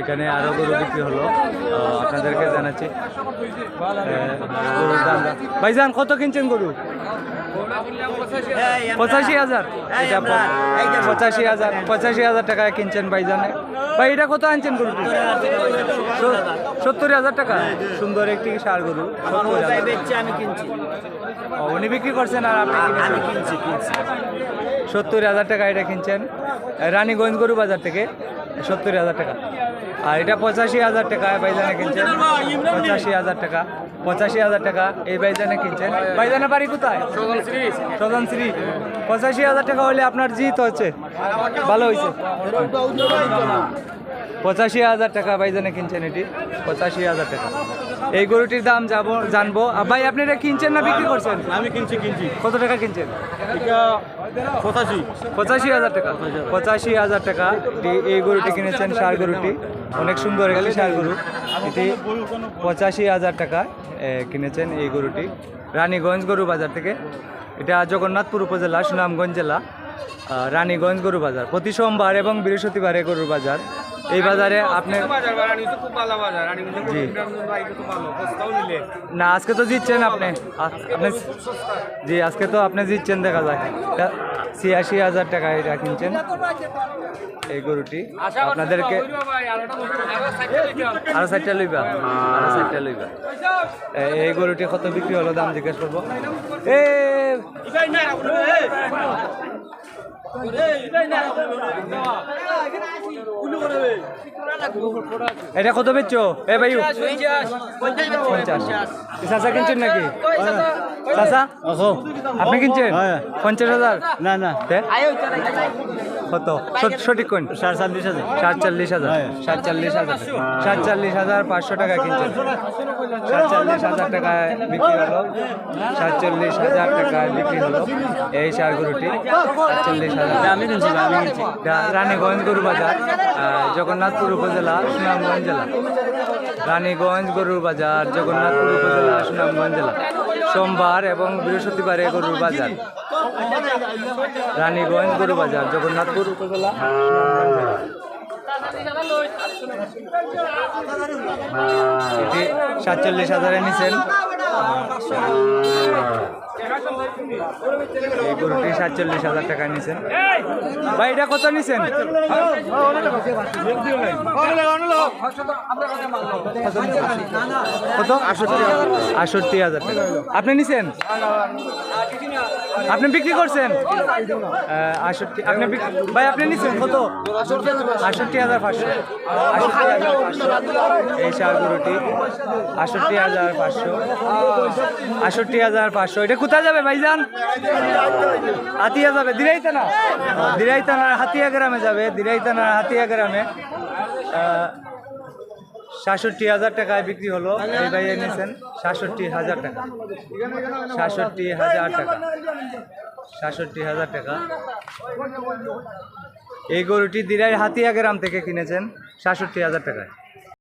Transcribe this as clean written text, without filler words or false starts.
এখানে আরও গরু বিক্রি হলো, আপনাদেরকে জানাচ্ছি। গরুর দাম ভাইজান কত কিনছেন গরু? 85,000। এটা 85,000, 85,000 টাকায় কিনছেন ভাইজানে। ভাই এটা কত আনছেন গরুটি? 70,000 টাকা। সুন্দর একটি ষাঁড় গরু। উনি বিক্রি করছেন আর আপনি কিনছি 70,000 টাকা এটা কিনছেন রানীগঞ্জ গরু বাজার থেকে। 70,000 টাকা। আর এটা 85,000 টাকা ভাইজানে কিনছেন। 85,000 টাকা, 85,000 টাকা এই ভাইজানে কিনছেন। ভাইজানের বাড়ি কোথায়? সদনশ্রী। 85,000 টাকা হলে আপনার জিত হচ্ছে, ভালো হয়েছে। 85,000 টাকা ভাইজানে কিনছেন এটি। 85,000 টাকা। এই গরুটির দাম জানবো। ভাই আপনি এটা কিনছেন না বিক্রি করছেন? আমি কিনছি। কত টাকা কিনছেন? এটা 85,000 টাকা। 85,000 টাকা এই গরুটি কিনেছেন, ষাঁড় গরুটি। অনেক সুন্দর একটি ষাঁড় গরু। এটি 85,000 টাকা কিনেছেন এই গরুটি রানীগঞ্জ গরু বাজার থেকে। এটা জগন্নাথপুর উপজেলা, সুনামগঞ্জ জেলা, রানীগঞ্জ গরু বাজার। প্রতি সোমবার এবং বৃহস্পতিবারে গরুর বাজার। এই বাজারে আপনি না আজকে তো জিতছেন আপনি জি, আজকে তো আপনি জিতছেন দেখা যায়। 86,000 টাকা এটা কিনছেন এই গরুটি। আপনাদেরকে আরো 60টা লইবা, এই গরুটি কত বিক্রি হলো দাম জিজ্ঞেস করবো। এটা কত বেচছো? এ ভাই 50। চাচা কিনছেন নাকি? চাচা আপনি কিনছেন? 50,000? না না কত সঠিক কোন? 47,000। 47,000। 47,500 টাকা কিনছেন। 47,000 টাকায় বিক্রি হলো। 47,000 টাকায় বিক্রি হলো এই ষাঁড় গরুটি। 47,000 আমি কিনছি। রানীগঞ্জ গরু বাজার, জগন্নাথপুর উপজেলা, সুনামগঞ্জ জেলা। রানীগঞ্জ গরুর বাজার, জগন্নাথপুর উপজেলা, সুনামগঞ্জ জেলা। সোমবার এবং বৃহস্পতিবারে গরুর বাজার। রানীগঞ্জ গরু বাজার, জগন্নাথপুর উপজেলা, সুনামগঞ্জ জেলা। এটি 47,000-এ নিছেন এই গরুটি। 47,000 টাকা নিছেন ভাই। এটা কত নিছেন? কত? 68,000 টাকা। আপনি নিছেন? আপনি বিক্রি করছেন? 68। আপনি ভাই আপনি নিছেন কত? 68,500। এই ষাঁড় গরুটি 68,500। 68,500। এটা কোথায় যাবে ভাইজান? হাতিয়া যাবে, দিরাইতানা হাতিয়া গ্রামে যাবে। দিরাইতানার হাতিয়া গ্রামে 67,000 টাকায় বিক্রি হলো। এই ভাইয়ে নিয়েছেন 67,000 টাকা। 67,000 টাকা। 67,000 টাকা। এই গরুটি দিরাই হাতিয়া গ্রাম থেকে কিনেছেন 67,000 টাকায়।